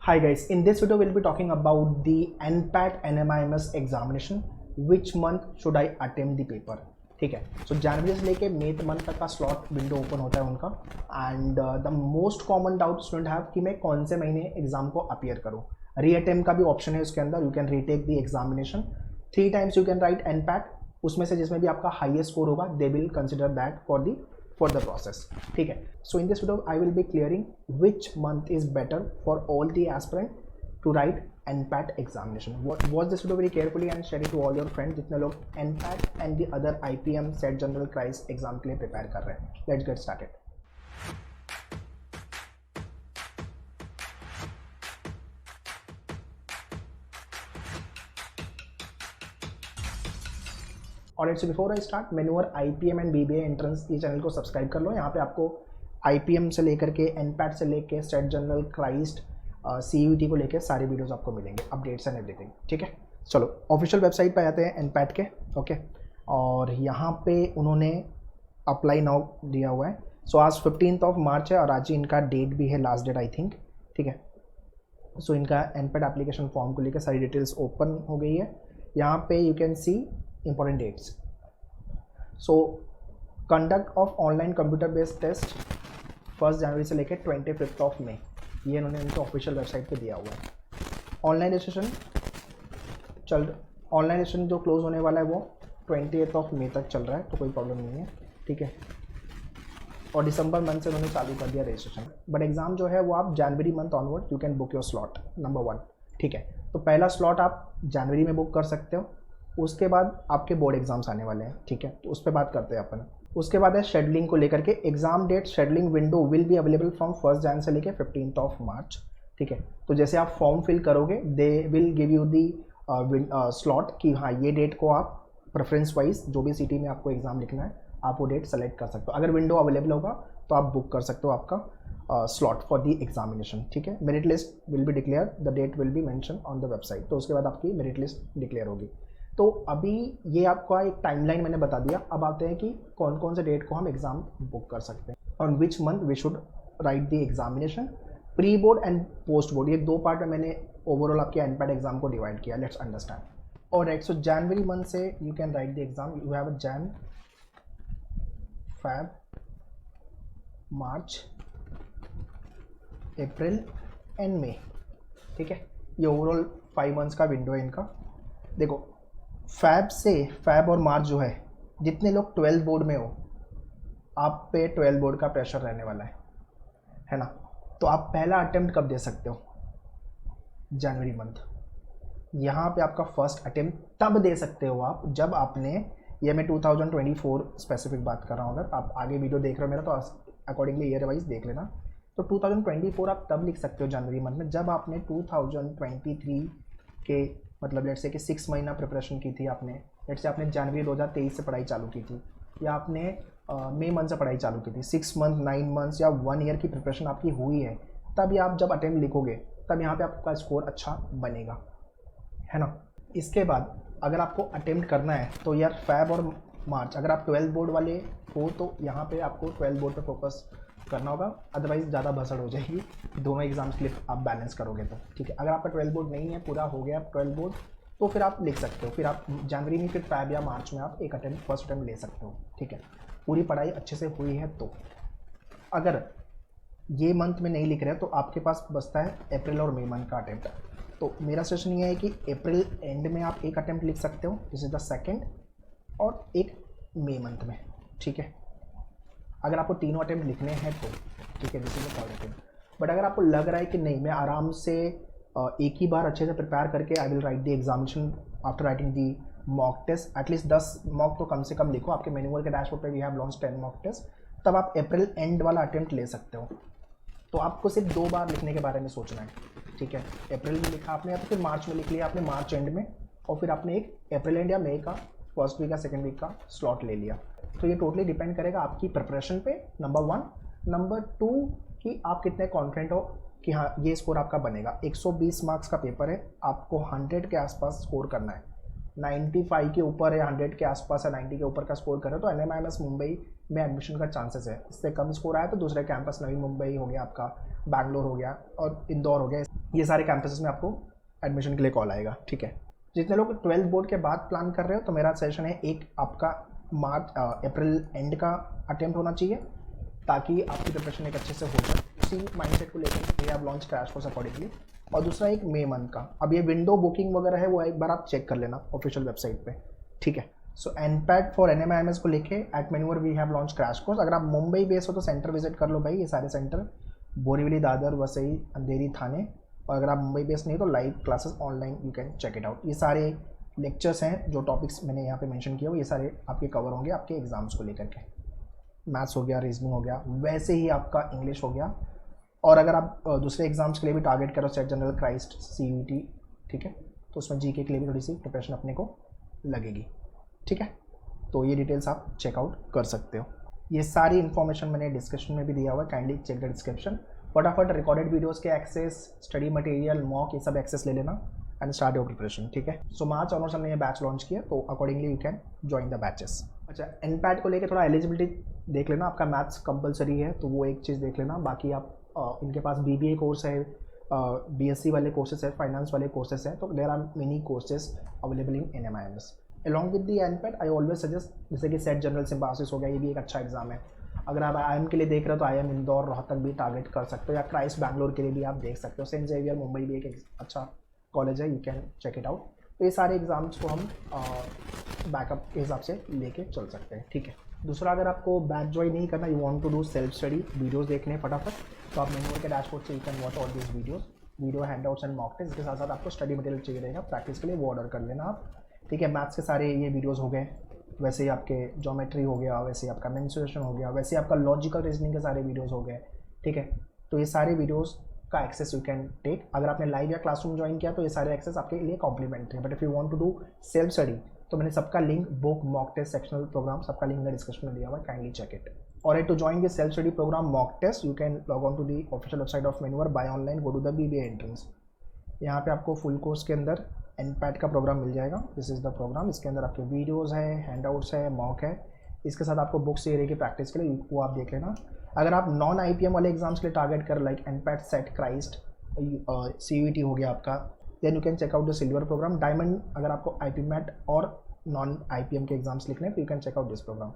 Hi guys, in this video we'll be talking about the NPAT NMIMS examination. Which month should I attempt the paper? ठीक है, सो जनवरी से लेके मई month तक का slot window open होता है उनका. And the most common doubt student have कि मैं कौन से महीने एग्जाम को अपीयर करूँ. री अटेम्प्ट का भी ऑप्शन है उसके अंदर. You can retake the examination 3 times. You can right NPAT, उसमें से जिसमें भी आपका हाईएस्ट स्कोर होगा they will consider that for the process. ठीक है, so in this video I will be clearing which month is better for all the aspirant to write NPAT examination. Watch this video very carefully and share it to all your friends जितने लोग NPAT and the other IPM SET general Christ exam के लिए prepare कर रहे हैं. Let's get started. और it's before I start मेन्यूअर IPM and BBA entrance ये चैनल को सब्सक्राइब कर लो. यहाँ पे आपको IPM से लेकर के NPAT से लेकर सेट जनरल क्राइस्ट CUET को लेकर सारे वीडियोस आपको मिलेंगे, अपडेट्स एंड एवरीथिंग. ठीक है, चलो ऑफिशियल वेबसाइट पे आते हैं NPAT के. ओके, और यहाँ पे उन्होंने अप्लाई नाउ दिया हुआ है. सो आज 15 मार्च है और आज ही इनका डेट भी है, लास्ट डेट आई थिंक. ठीक है, सो इनका NPAT एप्लीकेशन फॉर्म को लेकर सारी डिटेल्स ओपन हो गई है. यहाँ पे you can see important dates. So conduct of online computer based test 1 January से लेकर 25 मई, ये इन्होंने इनके ऑफिशियल वेबसाइट पे दिया हुआ है. ऑनलाइन रजिस्ट्रेशन जो क्लोज होने वाला है वो 28 मई तक चल रहा है, तो कोई प्रॉब्लम नहीं है. ठीक है, और दिसंबर मंथ से उन्होंने चालू कर दिया रजिस्ट्रेशन. बट एग्ज़ाम जो है वो आप January month onward you can book your slot number 1. ठीक है, तो पहला स्लॉट आप जनवरी में बुक कर सकते हो. उसके बाद आपके बोर्ड एग्जाम्स आने वाले हैं. ठीक है, तो उस पर बात करते हैं अपन. उसके बाद है शेड्यूलिंग को लेकर के. Exam date scheduling window will be available from 1 January से लेकर 15 मार्च. ठीक है, तो जैसे आप फॉर्म फिल करोगे they will give you the slot कि हाँ ये डेट को आप प्रेफरेंस वाइज जो भी सिटी में आपको एग्जाम लिखना है आप वो डेट सेलेक्ट कर सकते हो. अगर विंडो अवेलेबल होगा तो आप बुक कर सकते हो आपका स्लॉट फॉर दी एग्जामिनेशन. ठीक है, merit list will be declare, the date will be mention on the website. तो उसके बाद आपकी मेरिट लिस्ट डिक्लेयर होगी. तो अभी ये आपका एक टाइमलाइन मैंने बता दिया. अब आते हैं कि कौन कौन से डेट को हम एग्ज़ाम बुक कर सकते हैं. On which month we should write the examination. Pre board and post board, ये 2 पार्ट में मैंने ओवरऑल आपके NPAT एग्जाम को डिवाइड किया. Let's understand. और राइट, सो जनवरी मंथ से you can write the exam. You have a Jan, Feb, March, April and May. ठीक है, ये ओवरऑल 5 मंथ्स का विंडो है इनका. देखो फैब और मार्च जो है, जितने लोग 12 बोर्ड में हो आप पे 12 बोर्ड का प्रेशर रहने वाला है ना. तो आप पहला अटेम्प्ट कब दे सकते हो? जनवरी मंथ. यहाँ पे आपका फर्स्ट अटेम्प्ट तब दे सकते हो आप जब आपने, ये मैं 2024 स्पेसिफिक बात कर रहा हूँ. अगर आप आगे वीडियो देख रहे हो मेरा तो अकॉर्डिंगली ईयर वाइज देख लेना. तो 2024 आप तब लिख सकते हो जनवरी मंथ में जब आपने 2023 के मतलब लेट्स से कि 6 महीना प्रिपरेशन की थी आपने. लेट्स से आपने जनवरी 2023 से पढ़ाई चालू की थी या आपने मई मंथ से पढ़ाई चालू की थी. 6 मंथ, 9 मंथ्स या 1 ईयर की प्रिपरेशन आपकी हुई है, तब आप जब अटेम्प्ट लिखोगे तब यहाँ पे आपका स्कोर अच्छा बनेगा, है ना. इसके बाद अगर आपको अटेम्प्ट करना है तो यार फैब और मार्च, अगर आप 12 बोर्ड वाले हो तो यहाँ पे आपको 12 बोर्ड पे फोकस करना होगा, अदरवाइज ज़्यादा भसड़ हो जाएगी दोनों एग्जाम्स के लिए आप बैलेंस करोगे तो. ठीक है, अगर आपका 12 बोर्ड नहीं है, पूरा हो गया 12 बोर्ड, तो फिर आप लिख सकते हो. फिर आप जनवरी में फिर फैब या मार्च में आप एक अटेम्प्ट फर्स्ट अटेम्प्ट ले सकते हो. ठीक है, पूरी पढ़ाई अच्छे से हुई है. तो अगर ये मंथ में नहीं लिख रहे तो आपके पास बचता है अप्रैल और मई मंथ का अटेम्प्ट. तो मेरा सजेशन ये है कि अप्रैल एंड में आप एक अटेम्प्ट लिख सकते हो, दिस इज द सेकेंड, और एक मई मंथ में. ठीक है, अगर आपको तीनों अटेम्प्ट लिखने हैं तो ठीक है, this is the third attempt. But अगर आपको लग रहा है कि नहीं मैं आराम से एक ही बार अच्छे से प्रिपेयर करके I will write the examination after writing the mock test, at least 10 mock तो कम से कम लिखो. आपके मैनुअल के डैशबोर्ड पे we have launch 10 mock test, तब आप अप्रैल एंड वाला अटेम्प्ट ले सकते हो. तो आपको सिर्फ 2 बार लिखने के बारे में सोचना है. ठीक है, अप्रैल में लिखा आपने या तो फिर मार्च में लिख लिया आपने, मार्च एंड में, और फिर आपने एक अप्रैल एंड या मई का फर्स्ट वीक या सेकेंड वीक का स्लॉट ले लिया. तो ये टोटली डिपेंड करेगा आपकी प्रिपरेशन पे, नंबर 1. नंबर 2 कि आप कितने कॉन्फिडेंट हो कि हाँ ये स्कोर आपका बनेगा. 120 मार्क्स का पेपर है, आपको 100 के आसपास स्कोर करना है. 95 के ऊपर है, 100 के आसपास है, 90 के ऊपर का स्कोर करे तो NMIMS मुंबई में एडमिशन का चांसेस है। इससे कम स्कोर आया तो दूसरे कैंपस, नवी मुंबई हो गया आपका, बैंगलोर हो गया और इंदौर हो गया, ये सारे कैंपसेस में आपको एडमिशन के लिए कॉल आएगा। ठीक है, जितने लोग 12th बोर्ड के बाद प्लान कर रहे हो तो मेरा सजेशन है एक आपका अप्रैल एंड का अटेम्प्ट होना चाहिए ताकि आपकी प्रिपरेशन एक अच्छे से हो जाए। उसी माइंडसेट को लेकर we have launch crash course accordingly. और दूसरा एक मई मंथ का, अब ये विंडो बुकिंग वगैरह है वो एक बार आप चेक कर लेना ऑफिशियल वेबसाइट पे। ठीक है, सो NPAT फॉर NMIMS को लेके एट मैन्यूअर we have launch crash course. अगर आप मुंबई बेस हो तो सेंटर विजिट कर लो भाई, ये सारे सेंटर बोरीवली, दादर, वसई, अंधेरी, थाने। और अगर आप मुंबई बेस नहीं तो live classes online you can check it out. ये सारे लेक्चर्स हैं, जो टॉपिक्स मैंने यहाँ पे मेंशन किया वो ये सारे आपके कवर होंगे आपके एग्जाम्स को लेकर के। मैथ्स हो गया, रीजनिंग हो गया, वैसे ही आपका इंग्लिश हो गया। और अगर आप दूसरे एग्जाम्स के लिए भी टारगेट करो, सेट जनरल, क्राइस्ट, CUET, ठीक है, तो उसमें GK के लिए भी थोड़ी सी प्रिपरेशन अपने को लगेगी। ठीक है, तो ये डिटेल्स आप चेकआउट कर सकते हो। ये सारी इन्फॉर्मेशन मैंने डिस्क्रिप्शन में भी दिया हुआ है, काइंडली चेक द डिस्क्रिप्शन। फटाफट रिकॉर्डेड वीडियोस के एक्सेस, स्टडी मटेरियल, मॉक, ये सब एक्सेस ले लेना एंड स्टार्ट योर प्रिपरेशन। ठीक है, सो मार्च ऑनवर्स हमने ये बैच लॉन्च किया तो accordingly you can join the batches. अच्छा, NPAT को लेकर थोड़ा एलिजिबिलिटी देख लेना, आपका मैथ्स कंपलसरी है तो वो एक चीज़ देख लेना। बाकी आप इनके पास BBA कोर्स है, BSc वाले कोर्सेज है, फाइनेंस वाले कोर्सेज हैं, तो there are many courses available in NMIMS along with the NPAT। I always suggest, जैसे कि सेट जनरल सिम्बासिस हो गया, ये भी एक अच्छा एग्जाम है। अगर आप IIM के लिए देख रहे हो तो IIM इंदौर, रोहतक भी टारगेट कर सकते हो, या क्राइस्ट बैंगलोर के लिए भी आप देख सकते हो। सेंट जेवियर मुंबई भी एक अच्छा कॉलेज है, you can check it out. तो ये सारे एग्जाम्स को हम बैकअप के हिसाब से लेके चल सकते हैं। ठीक है, दूसरा अगर आपको बैच ज्वाइन नहीं करना, you want to do self study, videos देखने फटाफट, तो आप मैन्यूअर के डैशबोर्ड से you can watch all this video handouts and mock test. इसके साथ साथ आपको स्टडी मटेरियल चाहिए रहेगा प्रैक्टिस के लिए, वो ऑर्डर कर लेना आप। ठीक है, मैथ्स के सारे ये वीडियोज़ हो गए, वैसे ही आपके ज्योमेट्री हो गया, वैसे ही आपका मेंसुरेशन हो गया, वैसे ही आपका लॉजिकल रीजनिंग के सारे वीडियोज़ हो गए। ठीक है, तो ये सारे वीडियोज़ का एक्सेस यू कैन टेक। अगर आपने लाइव या क्लासरूम ज्वाइन किया तो ये सारे एक्सेस आपके लिए कॉम्प्लीमेंट्री है। But if you want to do self study तो मैंने सबका link, book, mock test, sectional programme, सबका लिंक मैंने डिस्क्रिप्शन में दिया हुआ है, काइंडली चेक इट। और to join this self study programme mock test you can log on to the official website of मैन्यूअर, buy online, go to the BBA entrance. यहाँ पे आपको फुल कोर्स के अंदर NPAT का प्रोग्राम मिल जाएगा। This is the programme, इसके अंदर आपके वीडियोज़ है, हैंडआउट्स है, मॉक है, इसके साथ आपको बुक्स चाहिए रहेगी प्रैक्टिस के लिए, वो आप देख लेना। अगर आप नॉन IPM वाले एग्जाम्स के लिए टारगेट कर, like NPAT, SET, Christ, CUET हो गया आपका, then you can check out the silver programme. Diamond अगर आपको IPMAT और नॉन IPM के एग्जाम्स लिखने हैं तो you can check out this programme.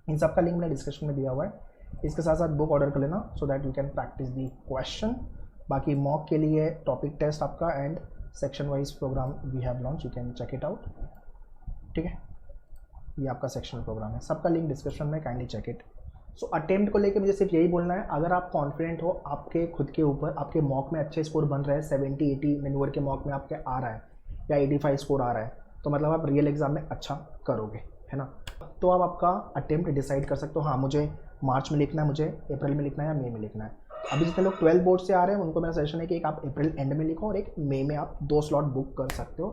इन सब का लिंक मैंने डिस्क्रिप्शन में दिया हुआ है। इसके साथ साथ बुक ऑर्डर कर लेना so that you can practise the question. बाकी मॉक के लिए टॉपिक टेस्ट आपका and section wise programme we have launch, you can check it out. ठीक है, ये आपका सेक्शनल प्रोग्राम है, सबका लिंक डिस्क्रिप्शन में, kindly check it. So attempt को लेके मुझे सिर्फ यही बोलना है, अगर आप कॉन्फिडेंट हो आपके खुद के ऊपर, आपके मॉक में अच्छे स्कोर बन रहे हैं, 70-80 मैन्यूअर के मॉक में आपके आ रहा है या 85 स्कोर आ रहा है, तो मतलब आप रियल एग्जाम में अच्छा करोगे, है ना। तो आप आपका अटेम्प्ट डिसाइड कर सकते हो, हाँ मुझे मार्च में लिखना है, मुझे अप्रैल में लिखना है या मई में लिखना है। अभी जितने लोग 12 बोर्ड से आ रहे हैं उनको मेरा सजेशन है कि एक आप अप्रैल एंड में लिखो और एक मई में आप 2 स्लॉट बुक कर सकते हो।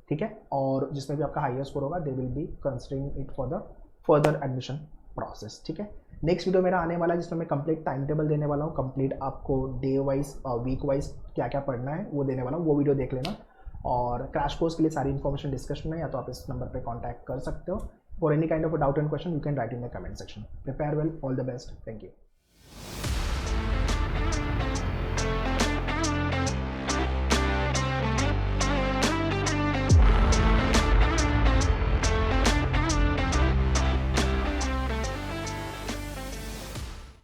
ठीक है, और जिसमें भी आपका हाईएस्ट स्कोर होगा they will be considering it for the further admission process. ठीक है, नेक्स्ट वीडियो मेरा आने वाला है जिसमें मैं कंप्लीट टाइम टेबल देने वाला हूँ, कंप्लीट आपको डे वाइज वीक वाइज क्या क्या पढ़ना है वो देने वाला हूँ, वो वीडियो देख लेना। और क्रैश कोर्स के लिए सारी इन्फॉर्मेशन डिस्कशन में, या तो आप इस नंबर पे कांटेक्ट कर सकते हो। For any kind of doubt and question you can right in the comment section. Prepare well, all the best, thank you.